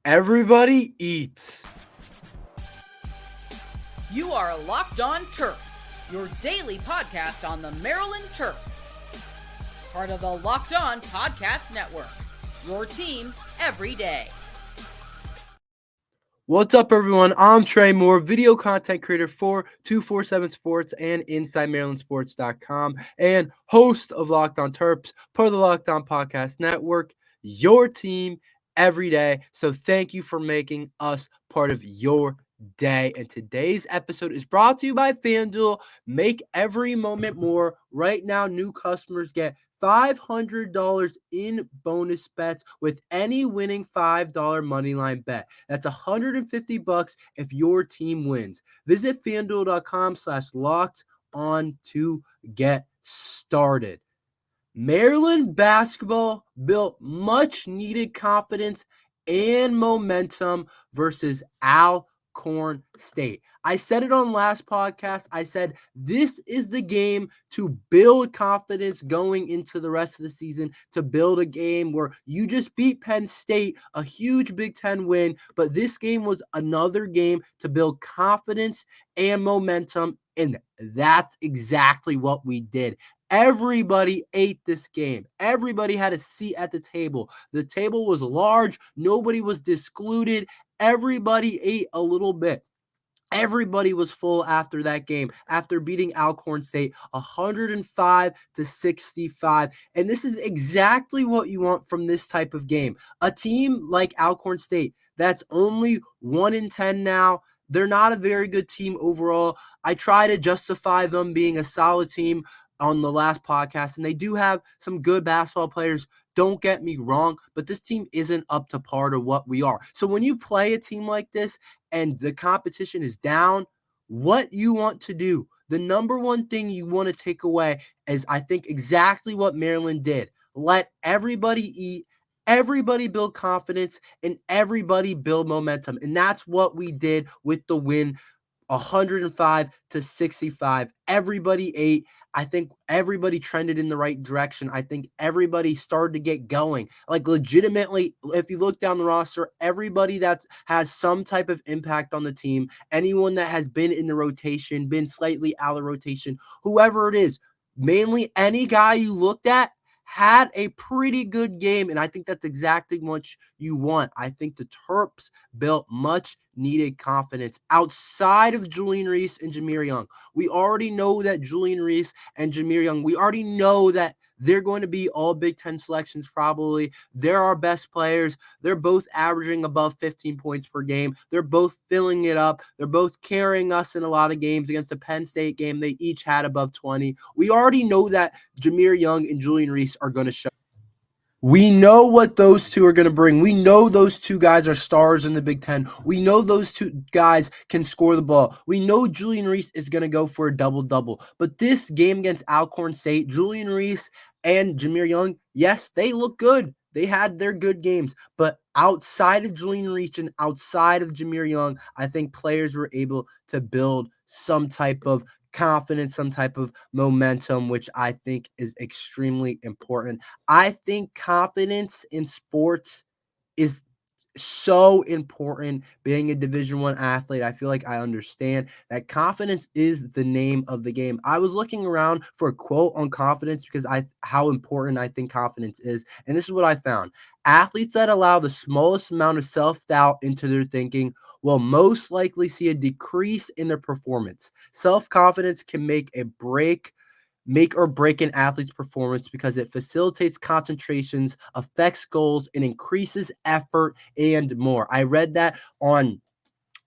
Everybody eats. You are Locked On Terps, your daily podcast on the Maryland Terps. Part of the Locked On Podcast Network, your team every day. What's up, everyone? I'm Tre Moore, video content creator for 247 Sports and InsideMarylandSports.com, and host of Locked On Terps, part of the Locked On Podcast Network, your team every day. So thank you for making us part of your day. And today's episode is brought to you by FanDuel. Make every moment more. Right now, new customers get $500 in bonus bets with any winning $5 moneyline bet. That's $150 if your team wins. Visit FanDuel.com/locked on to get started. Maryland basketball built much needed confidence and momentum versus Alcorn State. I said it on last podcast. I said this is the game to build confidence going into the rest of the season, to build a game where you just beat Penn State, a huge Big Ten win, but this game was another game to build confidence and momentum, and that's exactly what we did. Everybody ate this game. Everybody had a seat at the table. The table was large. Nobody was excluded. Everybody ate a little bit. Everybody was full after that game, after beating Alcorn State 105-65. And this is exactly what you want from this type of game. A team like Alcorn State that's only 1-10 now. They're not a very good team overall. I try to justify them being a solid team on the last podcast, and they do have some good basketball players. Don't get me wrong, but this team isn't up to par to what we are. So when you play a team like this and the competition is down, what you want to do, the number one thing you want to take away is, I think, exactly what Maryland did. Let everybody eat, everybody build confidence, and everybody build momentum. And that's what we did with the win, 105-65. Everybody ate. I think everybody trended in the right direction. I think everybody started to get going. Like, legitimately, if you look down the roster, everybody that has some type of impact on the team, anyone that has been in the rotation, been slightly out of rotation, whoever it is, mainly any guy you looked at had a pretty good game, and I think that's exactly what you want. I think the Terps built much needed confidence outside of Julian Reese and Jahmir Young. We already know that Julian Reese and Jahmir Young, we already know that they're going to be all Big Ten selections probably. They're our best players. They're both averaging above 15 points per game. They're both filling it up. They're both carrying us in a lot of games. Against the Penn State game, they each had above 20. We already know that Jahmir Young and Julian Reese are going to show. We know what those two are going to bring. We know those two guys are stars in the Big Ten. We know those two guys can score the ball. We know Julian Reese is going to go for a double-double. But this game against Alcorn State, Julian Reese and Jahmir Young, yes, they look good. They had their good games. But outside of Julian Reese and outside of Jahmir Young, I think players were able to build some type of confidence, some type of momentum, which I think is extremely important. I think confidence in sports is so important. Being a Division I athlete, I feel like I understand that confidence is the name of the game. I was looking around for a quote on confidence because how important I think confidence is, and this is what I found. Athletes that allow the smallest amount of self-doubt into their thinking will most likely see a decrease in their performance. Self-confidence can make or break an athlete's performance because it facilitates concentrations, affects goals, and increases effort and more. I read that on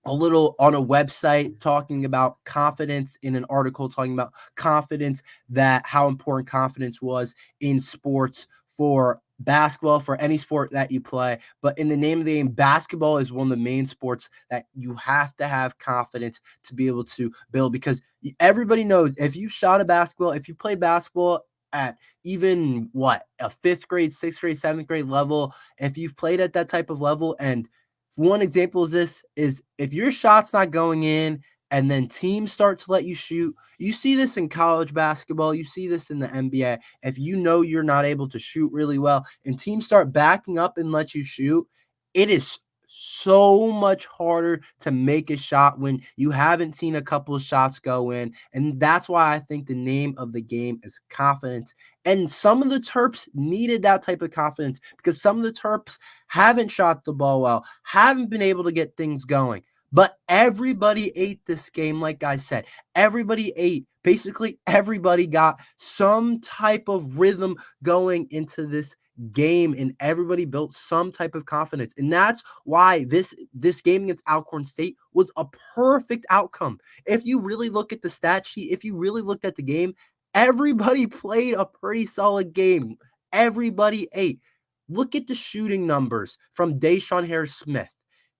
a website talking about confidence, in an article talking about confidence, that how important confidence was in sports, for basketball, for any sport that you play. But in the name of the game, basketball is one of the main sports that you have to have confidence to be able to build, because everybody knows if you shot a basketball, if you play basketball at even a 5th grade, 6th grade, 7th grade level, if you've played at that type of level, and one example of this is if your shot's not going in and then teams start to let you shoot. You see this in college basketball. You see this in the NBA. If you know you're not able to shoot really well and teams start backing up and let you shoot, it is so much harder to make a shot when you haven't seen a couple of shots go in. And that's why I think the name of the game is confidence. And some of the Terps needed that type of confidence because some of the Terps haven't shot the ball well, haven't been able to get things going. But everybody ate this game, like I said. Everybody ate. Basically, everybody got some type of rhythm going into this game, and everybody built some type of confidence. And that's why this game against Alcorn State was a perfect outcome. If you really look at the stat sheet, if you really looked at the game, everybody played a pretty solid game. Everybody ate. Look at the shooting numbers from DeShawn Harris-Smith.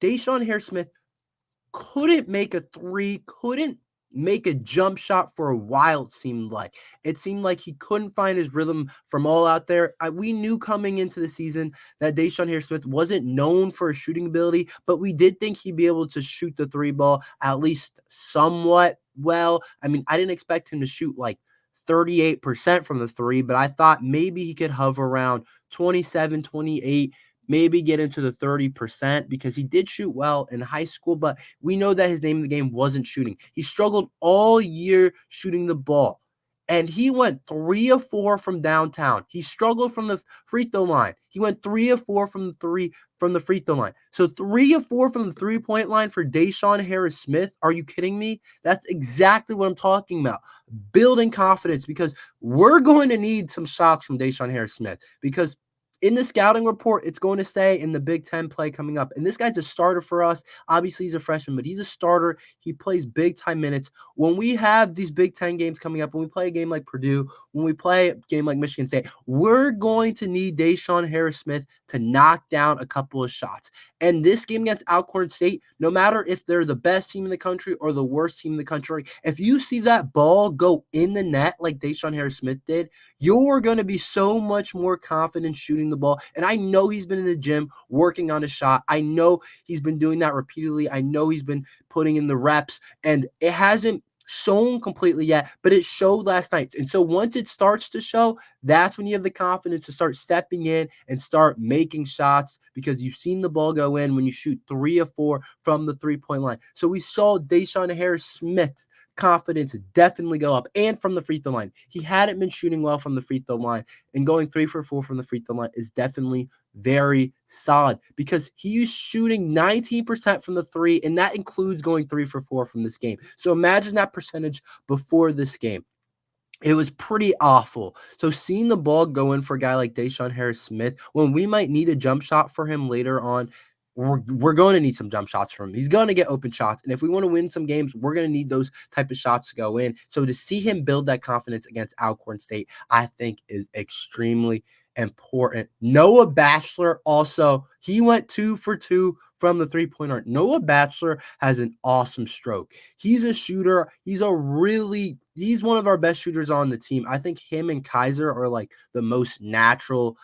DeShawn Harris-Smith couldn't make a three, couldn't make a jump shot for a while, it seemed like. It seemed like he couldn't find his rhythm from all out there. We knew coming into the season that DeShawn Harris-Smith wasn't known for his shooting ability, but we did think he'd be able to shoot the three ball at least somewhat well. I mean, I didn't expect him to shoot like 38% from the three, but I thought maybe he could hover around 27, 28, maybe get into the 30% because he did shoot well in high school, but we know that his name of the game wasn't shooting. He struggled all year shooting the ball, and he went 3 of 4 from downtown. He struggled from the free throw line. He went 3 of 4 from the free throw line. So 3 of 4 from the three-point line for DeShawn Harris-Smith. Are you kidding me? That's exactly what I'm talking about. Building confidence, because we're going to need some shots from DeShawn Harris-Smith, because in the scouting report, it's going to say in the Big Ten play coming up. And this guy's a starter for us. Obviously, he's a freshman, but he's a starter. He plays big-time minutes. When we have these Big Ten games coming up, when we play a game like Purdue, when we play a game like Michigan State, we're going to need DeShawn Harris-Smith to knock down a couple of shots. And this game against Alcorn State, no matter if they're the best team in the country or the worst team in the country, if you see that ball go in the net like DeShawn Harris-Smith did, you're going to be so much more confident shooting the ball. And I know he's been in the gym working on a shot. I know he's been doing that repeatedly. I know he's been putting in the reps, and it hasn't shown completely yet, but it showed last night. And so once it starts to show, that's when you have the confidence to start stepping in and start making shots, because you've seen the ball go in when you shoot 3 of 4 from the three-point line. So we saw DeShawn Harris-Smith's confidence definitely go up, and from the free throw line. He hadn't been shooting well from the free throw line, and going 3 for 4 from the free throw line is definitely very solid, because he's shooting 19% from the three, and that includes going 3 for 4 from this game. So imagine that percentage before this game. It was pretty awful. So seeing the ball go in for a guy like DeShawn Harris-Smith, when we might need a jump shot for him later on, we're going to need some jump shots from him. He's going to get open shots. And if we want to win some games, we're going to need those type of shots to go in. So to see him build that confidence against Alcorn State, I think is extremely important. Noah Batchelor also, he went 2 for 2 from the three-point arc. Noah Batchelor has an awesome stroke. He's a shooter. He's one of our best shooters on the team. I think him and Kaiser are like the most natural,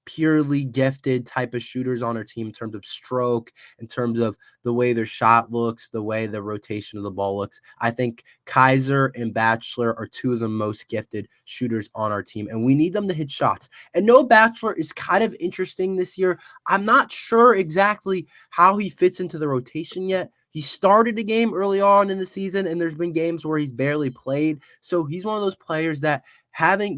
purely gifted type of shooters on our team in terms of stroke, in terms of the way their shot looks, the way the rotation of the ball looks. I think Kaiser and Batchelor are two of the most gifted shooters on our team, and we need them to hit shots. And Noah Batchelor is kind of interesting this year. I'm not sure exactly how he fits into the rotation yet. He started a game early on in the season, and there's been games where he's barely played. So he's one of those players that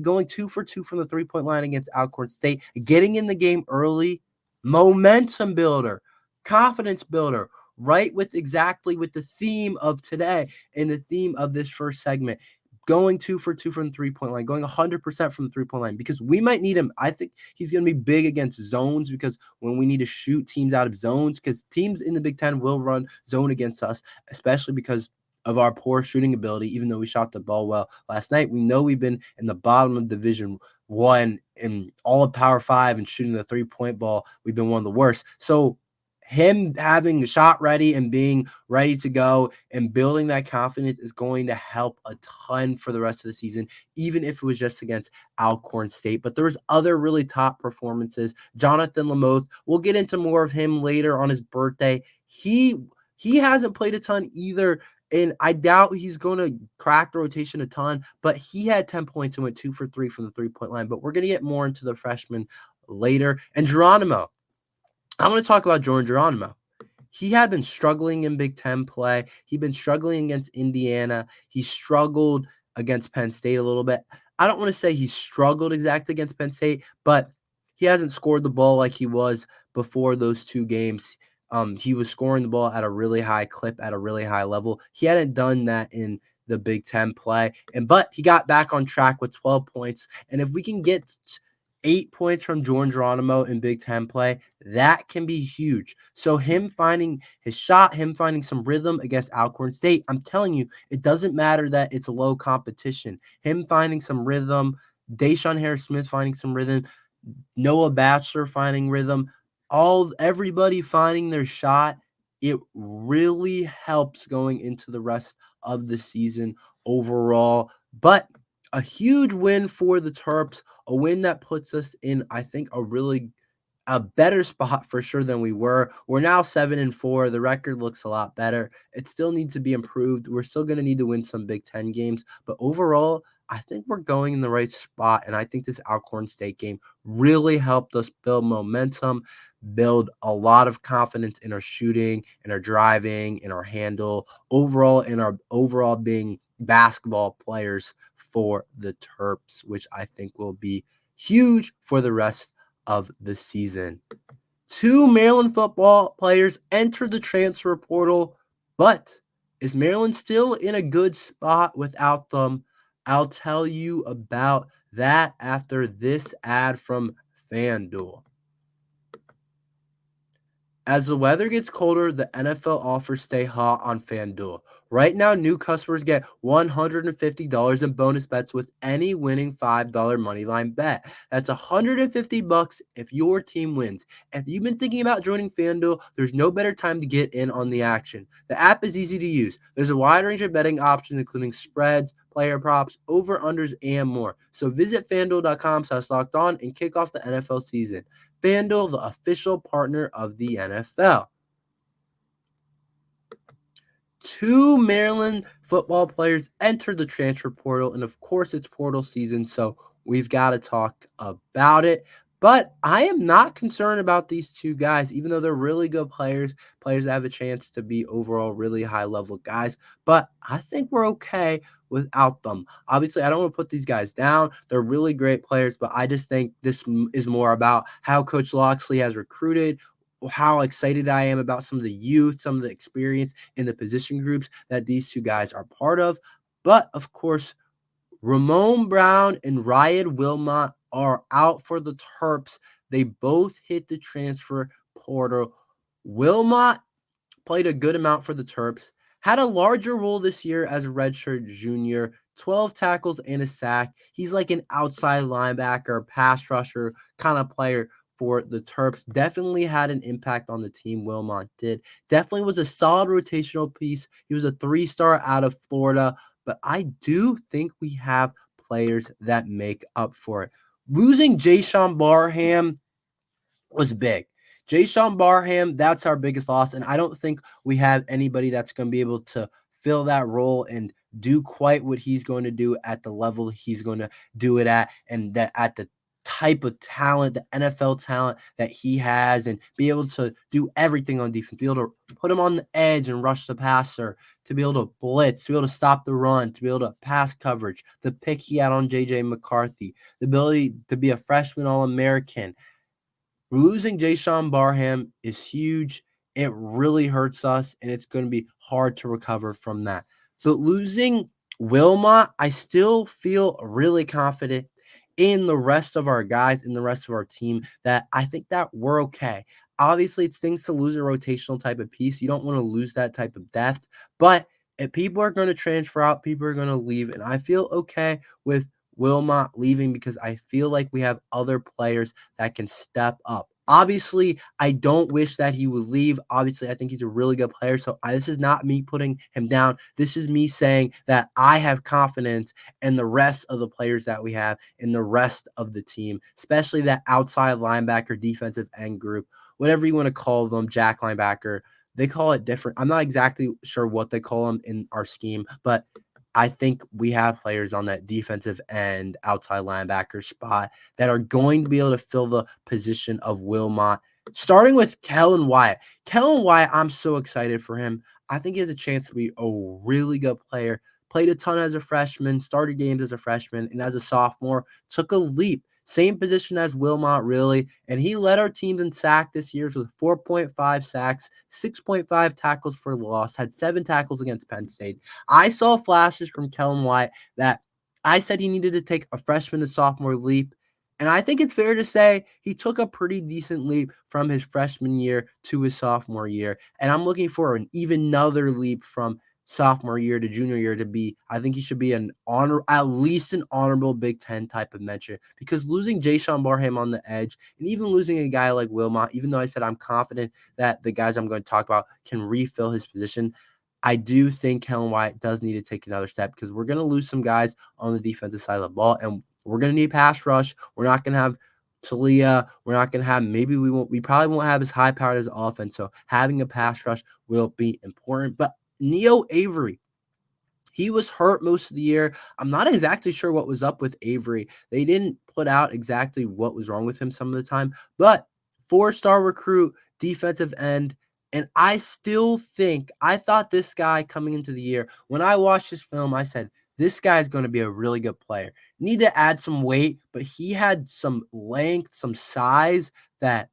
going 2 for 2 from the three-point line against Alcorn State, getting in the game early, momentum builder, confidence builder, right with the theme of today and the theme of this first segment. Going 2 for 2 from the three-point line, going 100% from the three-point line, because we might need him. I think he's going to be big against zones, because when we need to shoot teams out of zones, because teams in the Big Ten will run zone against us, especially because of our poor shooting ability. Even though we shot the ball well last night, we know we've been in the bottom of Division I in all of Power 5 and shooting the three-point ball. We've been one of the worst. So him having the shot ready and being ready to go and building that confidence is going to help a ton for the rest of the season, even if it was just against Alcorn State. But there was other really top performances. Jahnathan lamothe, we'll get into more of him later on his birthday. He hasn't played a ton either, and I doubt he's going to crack the rotation a ton, but he had 10 points and went 2 for 3 from the three-point line. But we're going to get more into the freshman later. And Geronimo, I want to talk about Jordan Geronimo. he had been struggling in Big Ten play. He'd been struggling against Indiana. He struggled against Penn State a little bit. I don't want to say he struggled exactly against Penn State, but he hasn't scored the ball like he was before those two games. He was scoring the ball at a really high clip, at a really high level. He hadn't done that in the Big Ten play, but he got back on track with 12 points. And if we can get 8 points from Jordan Geronimo in Big Ten play, that can be huge. So him finding his shot, him finding some rhythm against Alcorn State, I'm telling you, it doesn't matter that it's a low competition. Him finding some rhythm, DeShawn Harris-Smith finding some rhythm, Noah Batchelor finding rhythm, everybody finding their shot, it really helps going into the rest of the season overall. But a huge win for the Terps, a win that puts us in, I think, a better spot for sure than we were. We're now 7-4. The record looks a lot better. It still needs to be improved. We're still going to need to win some Big Ten games, but overall, I think we're going in the right spot, and I think this Alcorn State game really helped us build momentum, build a lot of confidence in our shooting, in our driving, in our handle, in our overall being basketball players for the Terps, which I think will be huge for the rest of the season. 2 Maryland football players entered the transfer portal, but is Maryland still in a good spot without them? I'll tell you about that after this ad from FanDuel. As the weather gets colder, the NFL offers stay hot on FanDuel. Right now, new customers get $150 in bonus bets with any winning $5 moneyline bet. That's $150 if your team wins. If you've been thinking about joining FanDuel, there's no better time to get in on the action. The app is easy to use. There's a wide range of betting options, including spreads, player props, over-unders, and more. So visit FanDuel.com/lockedon and kick off the NFL season. FanDuel, the official partner of the NFL. 2 Maryland football players entered the transfer portal, and of course it's portal season, so we've got to talk about it. But I am not concerned about these two guys, even though they're really good players that have a chance to be overall really high-level guys. But I think we're okay without them. Obviously, I don't want to put these guys down. They're really great players, but I just think this is more about how Coach Loxley has recruited, how excited I am about some of the youth, some of the experience in the position groups that these two guys are part of. But, of course, Ramon Brown and Riyad Wilmot are out for the Terps. They both hit the transfer portal. Wilmot played a good amount for the Terps, had a larger role this year as a redshirt junior, 12 tackles and a sack. He's like an outside linebacker, pass rusher kind of player for the Terps. Definitely had an impact on the team, Wilmot did. Definitely was a solid rotational piece. He was a 3-star out of Florida, but I do think we have players that make up for it. Losing Jason Barham was big. Jason Barham, that's our biggest loss, and I don't think we have anybody that's going to be able to fill that role and do quite what he's going to do at the level he's going to do it at, and that at the type of talent, the NFL talent that he has, and be able to do everything on defense, be able to put him on the edge and rush the passer, to be able to blitz, to be able to stop the run, to be able to pass coverage, the pick he had on J.J. McCarthy, the ability to be a freshman All-American. Losing Jason Barham is huge. It really hurts us, and it's going to be hard to recover from that. But losing Wilmot, I still feel really confident in the rest of our guys, in the rest of our team, that I think that we're okay. Obviously, it stings to lose a rotational type of piece. You don't want to lose that type of depth. But if people are going to transfer out, people are going to leave. And I feel okay with Wilmot leaving because I feel like we have other players that can step up. Obviously, I don't wish that he would leave. Obviously, I think he's a really good player. So this is not me putting him down. This is me saying that I have confidence in the rest of the players that we have, in the rest of the team, especially that outside linebacker, defensive end group, whatever you want to call them, jack linebacker. They call it different. I'm not exactly sure what they call them in our scheme, but I think we have players on that defensive end, outside linebacker spot that are going to be able to fill the position of Wilmot starting with Kellen Wyatt. Kellen Wyatt, I'm so excited for him. I think he has a chance to be a really good player. Played a ton as a freshman, started games as a freshman, and as a sophomore, took a leap. Same position as Wilmot, really. And he led our teams in sack this year with 4.5 sacks, 6.5 tackles for loss, had 7 tackles against Penn State. I saw flashes from Kellen Wyatt that I said he needed to take a freshman to sophomore leap. And I think it's fair to say he took a pretty decent leap from his freshman year to his sophomore year. And I'm looking for an even another leap from sophomore year to junior year to be, I think he should be at least an honorable Big Ten type of mention, because losing Jayshawn Barham on the edge and even losing a guy like Wilmot, even though I said I'm confident that the guys I'm going to talk about can refill his position, I do think Kellen Wyatt does need to take another step, because we're going to lose some guys on the defensive side of the ball, and we're going to need pass rush. We're not going to have Talia. We're not going to have, we probably won't have as high powered as offense. So having a pass rush will be important. But Neo Avery, he was hurt most of the year. I'm not exactly sure what was up with Avery. They didn't put out exactly what was wrong with him some of the time, but 4-star recruit, defensive end. And I thought this guy coming into the year, when I watched his film, I said, this guy is going to be a really good player. Need to add some weight, but he had some length, some size that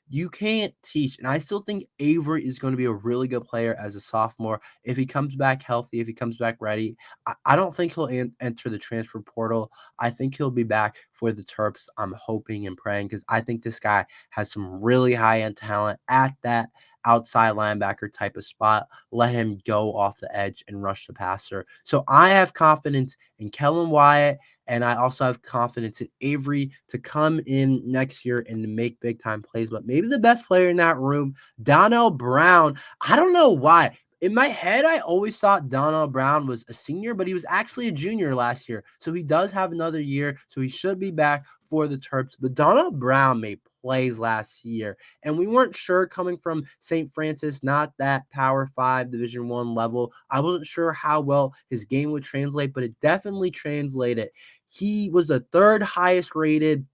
you can't teach. And I still think Avery is going to be a really good player as a sophomore. If he comes back healthy, if he comes back ready, I don't think he'll enter the transfer portal. I think he'll be back for the Terps. I'm hoping and praying, because I think this guy has some really high-end talent at that outside linebacker type of spot. Let him go off the edge and rush the passer. So I have confidence in Kellen Wyatt, and I also have confidence in Avery to come in next year and to make big-time plays. But maybe the best player in that room, Donnell Brown. I don't know why. In my head, I always thought Donnell Brown was a senior, but he was actually a junior last year. So he does have another year, so he should be back for the Terps. But Donnell Brown made plays last year, and we weren't sure coming from St. Francis, not that Power 5 Division I level. I wasn't sure how well his game would translate, but it definitely translated. He was the 3rd highest rated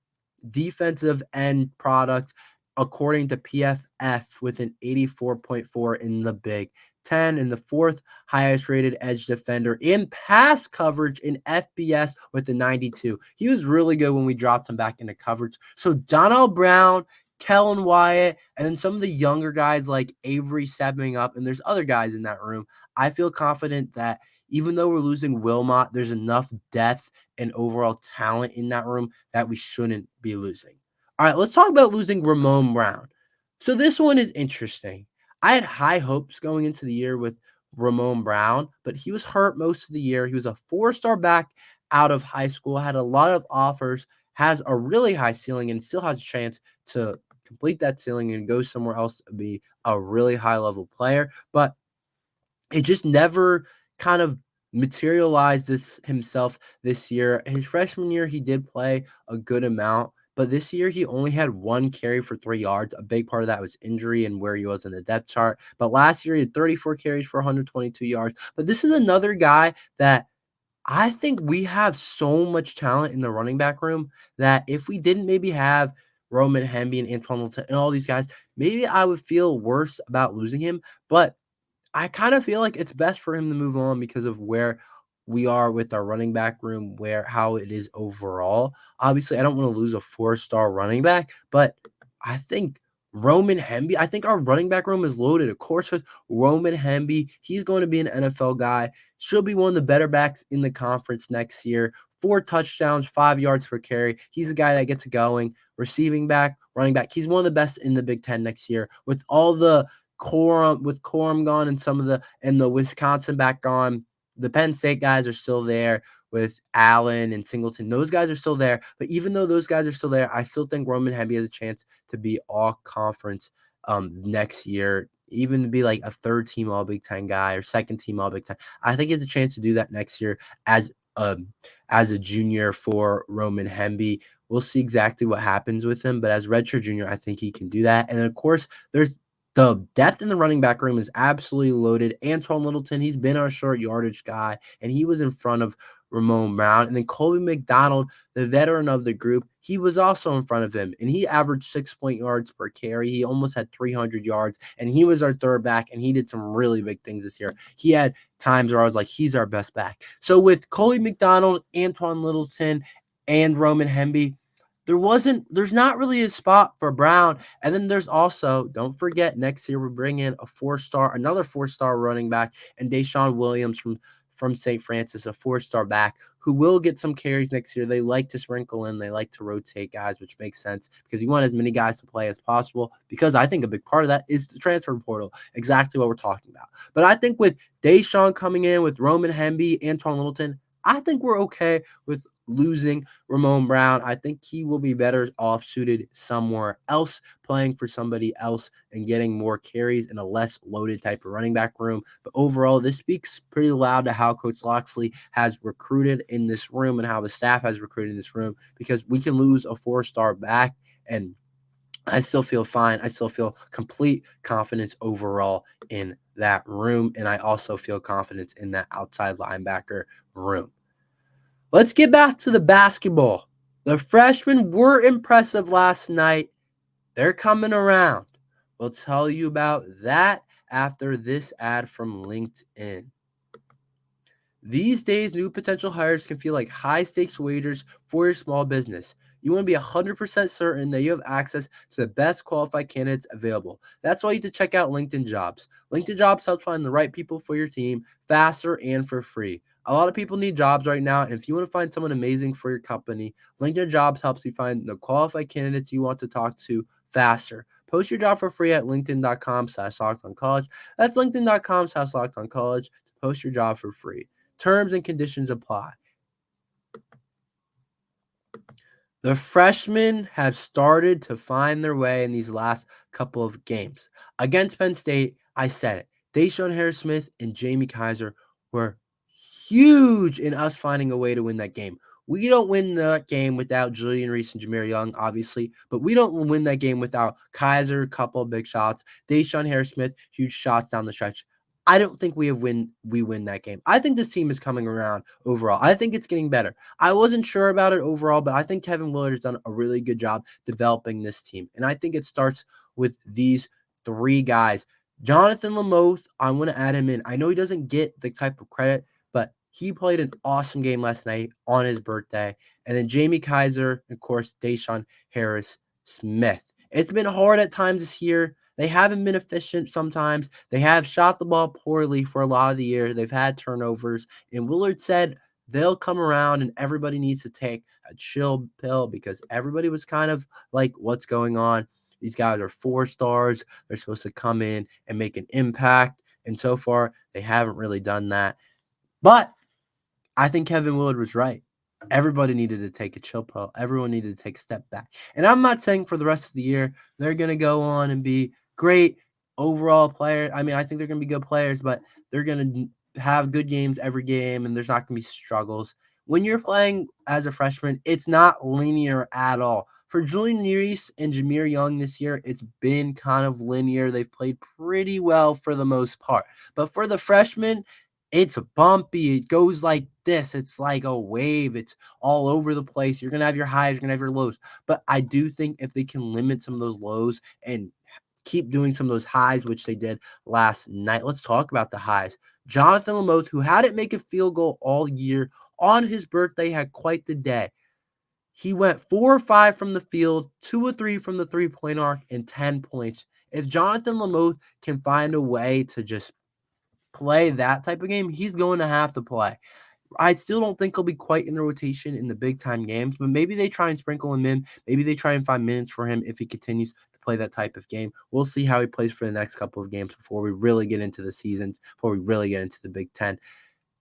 defensive end product according to PFF with an 84.4 in the Big Ten, and the 4th highest rated edge defender in pass coverage in FBS with a 92. He was really good when we dropped him back into coverage. So Donnell Brown, Kellen Wyatt, and then some of the younger guys like Avery stepping up, and there's other guys in that room. I feel confident that even though we're losing Wilmot, there's enough depth and overall talent in that room that we shouldn't be losing. All right, let's talk about losing Ramon Brown. So this one is interesting. I had high hopes going into the year with Ramon Brown, but he was hurt most of the year. He was a 4-star back out of high school, had a lot of offers, has a really high ceiling, and still has a chance to complete that ceiling and go somewhere else to be a really high-level player. But it just never kind of materialized himself this year. His freshman year, he did play a good amount, but this year he only had 1 carry for 3 yards. A big part of that was injury and where he was in the depth chart. But last year he had 34 carries for 122 yards. But this is another guy that I think we have so much talent in the running back room that if we didn't maybe have Roman Hemby and Antoine Littleton and all these guys, maybe I would feel worse about losing him. But I kind of feel like it's best for him to move on because of where we are with our running back room, how it is overall. Obviously, I don't want to lose a 4-star running back, but I think I think our running back room is loaded. Of course, with Roman Hemby, he's going to be an NFL guy. Should be one of the better backs in the conference next year. 4 touchdowns, 5 yards per carry. He's a guy that gets going. Receiving back, running back. He's one of the best in the Big Ten next year. With all the Corum gone and the Wisconsin back gone, the Penn State guys are still there with Allen and Singleton. Those guys are still there. But even though those guys are still there, I still think Roman Hemby has a chance to be all conference next year, even to be like a 3rd-team All Big Ten guy or 2nd-team All Big Ten. I think he has a chance to do that next year as a junior for Roman Hemby. We'll see exactly what happens with him, but as redshirt junior, I think he can do that. And then, of course, there's the depth in the running back room is absolutely loaded. Antoine Littleton, he's been our short yardage guy, and he was in front of Ramon Brown. And then Colby McDonald, the veteran of the group, he was also in front of him, and he averaged 6 yards per carry. He almost had 300 yards, and he was our third back, and he did some really big things this year. He had times where I was like, he's our best back. So with Colby McDonald, Antoine Littleton, and Roman Hemby, there's not really a spot for Brown. And then there's also, don't forget, next year we're bringing in another four-star running back, and Deshaun Williams from St. Francis, a four-star back who will get some carries next year. They like to sprinkle in. They like to rotate guys, which makes sense because you want as many guys to play as possible, because I think a big part of that is the transfer portal, exactly what we're talking about. But I think with Deshaun coming in, with Roman Hemby, Antoine Littleton, I think we're okay with losing Ramon Brown. I think he will be better off suited somewhere else, playing for somebody else and getting more carries in a less loaded type of running back room. But overall, this speaks pretty loud to how Coach Loxley has recruited in this room and how the staff has recruited in this room, because we can lose a four-star back and I still feel fine. I still feel complete confidence overall in that room. And I also feel confidence in that outside linebacker room. Let's get back to the basketball. The freshmen were impressive last night. They're coming around. We'll tell you about that after this ad from LinkedIn. These days, new potential hires can feel like high-stakes wagers for your small business. You want to be 100% certain that you have access to the best qualified candidates available. That's why you need to check out LinkedIn Jobs. LinkedIn Jobs helps find the right people for your team faster and for free. A lot of people need jobs right now, and if you want to find someone amazing for your company, LinkedIn Jobs helps you find the qualified candidates you want to talk to faster. Post your job for free at linkedin.com/lockedoncollege. That's linkedin.com/lockedoncollege to post your job for free. Terms and conditions apply. The freshmen have started to find their way in these last couple of games. Against Penn State, I said it, DeShawn Harris-Smith and Jamie Kaiser were huge in us finding a way to win that game. We don't win that game without Julian Reese and Jameer Young, obviously, but we don't win that game without Kaiser, a couple of big shots, DeShawn Harris-Smith, huge shots down the stretch. I don't think we win that game. I think this team is coming around overall. I think it's getting better. I wasn't sure about it overall, but I think Kevin Willard has done a really good job developing this team. And I think it starts with these three guys. Jahnathan lamothe, I want to add him in. I know he doesn't get the type of credit, but he played an awesome game last night on his birthday. And then Jamie Kaiser, of course, DeShawn Harris-Smith. It's been hard at times this year. They haven't been efficient sometimes. They have shot the ball poorly for a lot of the year. They've had turnovers. And Willard said they'll come around and everybody needs to take a chill pill, because everybody was kind of like, what's going on? These guys are 4 stars. They're supposed to come in and make an impact. And so far, they haven't really done that. But I think Kevin Willard was right. Everybody needed to take a chill pill. Everyone needed to take a step back. And I'm not saying for the rest of the year they're going to go on and be great overall players. I mean, I think they're going to be good players, but they're going to have good games every game, and there's not going to be struggles. When you're playing as a freshman, it's not linear at all. For Julian Reese and Jameer Young this year, it's been kind of linear. They've played pretty well for the most part. But for the freshmen, it's bumpy. It goes like this. It's like a wave. It's all over the place. You're going to have your highs. You're going to have your lows. But I do think if they can limit some of those lows and keep doing some of those highs, which they did last night. Let's talk about the highs. Jahnathan lamothe, who hadn't made a field goal all year, on his birthday had quite the day. He went 4 or 5 from the field, 2 or 3 from the three-point arc, and 10 points. If Jahnathan lamothe can find a way to just play that type of game, he's going to have to play. I still don't think he'll be quite in the rotation in the big-time games, but maybe they try and sprinkle him in. Maybe they try and find minutes for him if he continues to play that type of game. We'll see how he plays for the next couple of games before we really get into the season, before we really get into the Big Ten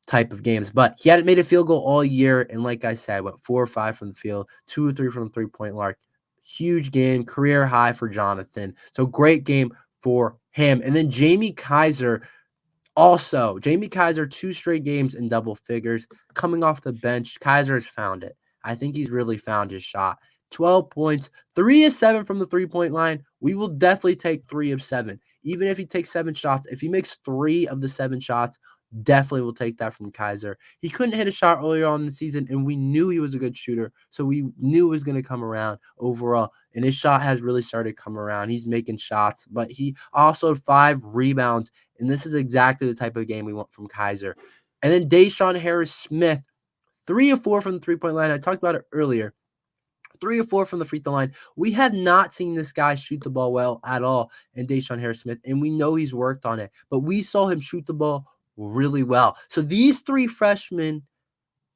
type of games. But he hadn't made a field goal all year, and like I said, went 4 or 5 from the field, 2 or 3 from the three-point arc. Huge game, career high for Jahnathan. So great game for him. And then Jamie Kaiser, also, Jamie Kaiser, 2 straight games in double figures. Coming off the bench, Kaiser has found it. I think he's really found his shot. 12 points, 3 of 7 from the three-point line. We will definitely take 3 of 7. Even if he takes 7 shots, if he makes 3 of the 7 shots, Definitely will take that from Kaiser. He couldn't hit a shot earlier on in the season, and we knew he was a good shooter, so we knew it was going to come around overall, and his shot has really started to come around. He's making shots, but he also had 5 rebounds, and this is exactly the type of game we want from Kaiser. And then DeShawn Harris-Smith, 3 of 4 from the three-point line. I talked about it earlier. 3 or 4 from the free throw line. We have not seen this guy shoot the ball well at all in DeShawn Harris-Smith, and we know he's worked on it, but we saw him shoot the ball really well. So these 3 freshmen,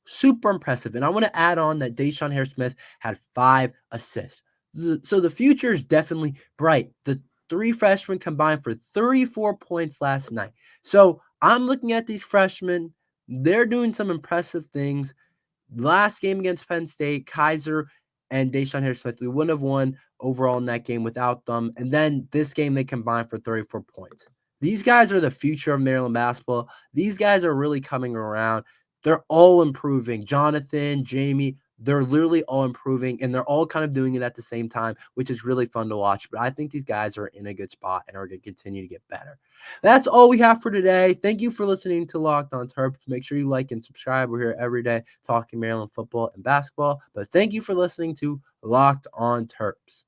super impressive. And I want to add on that DeShawn Harris-Smith had 5 assists. So the future is definitely bright. The 3 freshmen combined for 34 points last night. So I'm looking at these freshmen. They're doing some impressive things. Last game against Penn State, Kaiser and DeShawn Harris-Smith, we wouldn't have won overall in that game without them. And then this game, they combined for 34 points. These guys are the future of Maryland basketball. These guys are really coming around. They're all improving. Jahnathan, Jamie, they're literally all improving, and they're all kind of doing it at the same time, which is really fun to watch. But I think these guys are in a good spot and are going to continue to get better. That's all we have for today. Thank you for listening to Locked On Terps. Make sure you like and subscribe. We're here every day talking Maryland football and basketball. But thank you for listening to Locked On Terps.